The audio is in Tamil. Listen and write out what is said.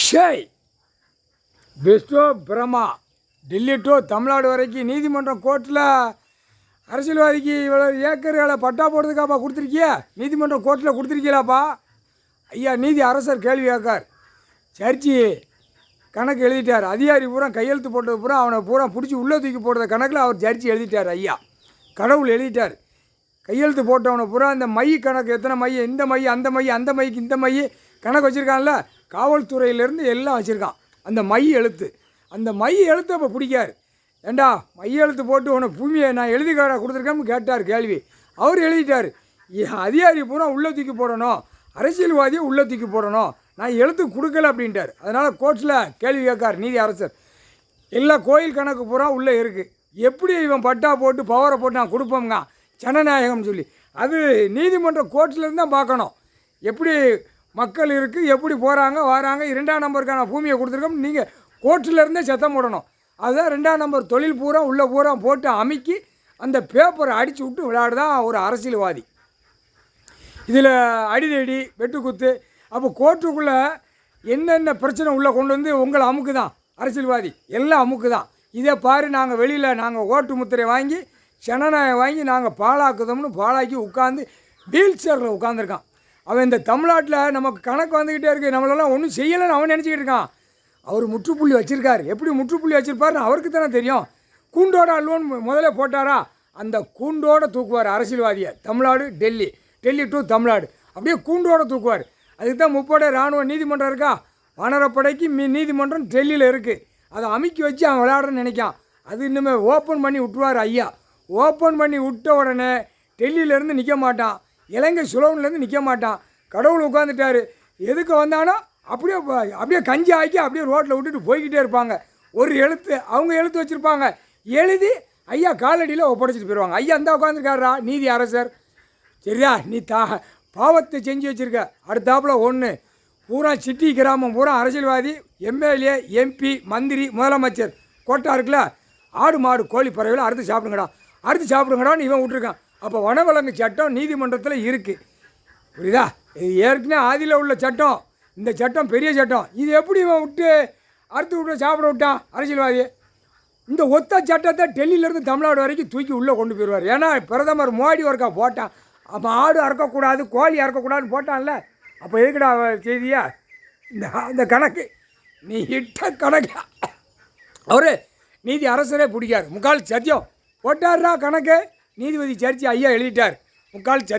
ஷேய் பெஸ்டோ பிரமா டெல்லி டு தமிழ்நாடு வரைக்கும் நீதிமன்றம் கோர்ட்டில் அரசியல்வாதிக்கு இவ்வளோ ஏக்கர்களை பட்டா போடுறதுக்காப்பா கொடுத்துருக்கியா? நீதிமன்றம் கோர்ட்டில் கொடுத்துருக்கீங்களாப்பா? ஐயா நீதி அரசர் கேள்வி கேட்கார். சர்ச்சி கணக்கு எழுதிட்டார். அதிகாரி பூரா கையெழுத்து போட்டது பூரா அவனை பூரா பிடிச்சி உள்ளே தூக்கி போடுற கணக்கில் அவர் ஜட்ஜி எழுதிட்டார். ஐயா கடவுள் எழுதிட்டார். கையெழுத்து போட்டவனை பூரா இந்த மை கணக்கு எத்தனை மை, இந்த மை அந்த மை, அந்த மைக்கு இந்த மை கணக்கு வச்சுருக்கான்ல, காவல்துறையிலேருந்து எல்லாம் வச்சுருக்கான். அந்த மை எழுத்து, அந்த மை எழுத்து அப்போ பிடிக்கார். ஏண்டா மை எழுத்து போட்டு உனக்கு பூமியை நான் எழுதி கொடுத்துருக்கேன்னு கேட்டார் கேள்வி. அவர் எழுதிட்டார். அதிகாரி பூரா உள்ளே தூக்கி போடணும், அரசியல்வாதியை உள்ளே தூக்கி போடணும், நான் எழுத்து கொடுக்கல அப்படின்ட்டார். அதனால் கோர்ட்டில் கேள்வி கேட்கார் நீதி அரசர். எல்லா கோயில் கணக்கு பூரா உள்ளே இருக்குது. எப்படி இவன் பட்டா போட்டு பவரை போட்டு நான் கொடுப்போங்க ஜனநாயகம்னு சொல்லி, அது நீதிமன்ற கோர்ட்டிலேருந்து தான் பார்க்கணும். எப்படி மக்கள் இருக்குது, எப்படி போகிறாங்க வராங்க, 2ஆம் நம்பருக்கான பூமியை கொடுத்துருக்கோம், நீங்கள் கோர்ட்டிலேருந்தே சத்தம் போடணும். அதுதான் 2ஆம் நம்பர் தொழில் பூரா உள்ளே பூரா போட்டு அமைக்கி அந்த பேப்பரை அடித்து விட்டு விளையாடுதான் ஒரு அரசியல்வாதி. இதில் அடிதடி வெட்டுக்குத்து. அப்போ கோர்ட்டுக்குள்ளே என்னென்ன பிரச்சனை உள்ளே கொண்டு வந்து உங்களை அமுக்கு தான் அரசியல்வாதி, எல்லாம் அமுக்கு தான். இதை பாரு, நாங்கள் வெளியில் நாங்கள் ஓட்டு முத்திரை வாங்கி ஜனநாயகம் வாங்கி நாங்கள் பாழாக்குதோம்னு பாழாக்கி உட்காந்து வீல் சேரில் உட்காந்துருக்கான். அவன் இந்த தமிழ்நாட்டில் நமக்கு கணக்கு வந்துக்கிட்டே இருக்குது, நம்மளெல்லாம் ஒன்றும் செய்யலைன்னு அவன் நினச்சிக்கிட்டு இருக்கான். அவர் முற்றுப்புள்ளி வச்சுருக்கார். எப்படி முற்றுப்புள்ளி வச்சுருப்பாருன்னு அவருக்கு தானே தெரியும். கூண்டோட அல்வோன் முதல்ல போட்டாரா, அந்த கூண்டோடு தூக்குவார் அரசியல்வாதியை. தமிழ்நாடு டெல்லி, டெல்லி டு தமிழ்நாடு அப்படியே கூண்டோடு தூக்குவார். அதுக்கு தான் முப்படை இராணுவ நீதிமன்றம் இருக்கா, வானரப்படைக்கு நீதிமன்றம் டெல்லியில் இருக்குது. அதை அமைக்கி வச்சு அவன் விளையாடுறன்னு நினைக்கான். அது இன்னுமே ஓப்பன் பண்ணி விட்டுருவார் ஐயா. ஓப்பன் பண்ணி விட்ட உடனே டெல்லியிலேருந்து நிற்க மாட்டான், இலங்கை சுலோன்லேருந்து நிற்க மாட்டான். கடவுள் உட்காந்துட்டார். எதுக்கு வந்தானோ அப்படியே அப்படியே கஞ்சி ஆக்கி அப்படியே ரோட்டில் விட்டுட்டு போய்கிட்டே இருப்பாங்க. ஒரு எழுத்து அவங்க எழுத்து வச்சுருப்பாங்க, எழுதி ஐயா காலடியில் ஒப்படைச்சிட்டு போயிடுவாங்க. ஐயா அந்த உட்காந்துருக்காரா நீதி அரசர். சரியா, நீ பாவத்தை செஞ்சு வச்சுருக்க. அடுத்தாப்புல ஒன்று பூரா சிட்டி கிராமம் பூரா அரசியல்வாதி, எம்எல்ஏ, எம்பி, மந்திரி, முதலமைச்சர் கோட்டா இருக்குல்ல, ஆடு மாடு கோழி பறவைகளை அறுத்து சாப்பிடுங்கடா, அறுத்து சாப்பிடுங்கடான்னு இவன் விட்டுருக்கான். அப்போ வனவிலங்கு சட்டம் நீதிமன்றத்தில் இருக்குது. புரியுதா? இது ஏற்கனவே ஆதியில் உள்ள சட்டம், இந்த சட்டம் பெரிய சட்டம். இது எப்படி இவன் விட்டு அறுத்து விட்டு சாப்பிட விட்டான் அரசியல்வாதி? இந்த ஒத்த சட்டத்தை டெல்லியிலேருந்து தமிழ்நாடு வரைக்கும் தூக்கி உள்ளே கொண்டு போயிடுவார். ஏன்னா பிரதமர் மோடி ஒருக்கா போட்டான், அப்போ ஆடு அறுக்கக்கூடாது கோழி அறுக்கக்கூடாதுன்னு போட்டான்ல, அப்போ எதுக்குடா செய்தியா இந்த கணக்கு? நீ இட்ட கணக்கு அவரு நீதி அரசரே பிடிக்கார். முக்கால் சத்தியம் போட்டார்ரா கணக்கு. நீதிபதி சர்ச்சி ஐயா எழுதிட்டார். முக்கால்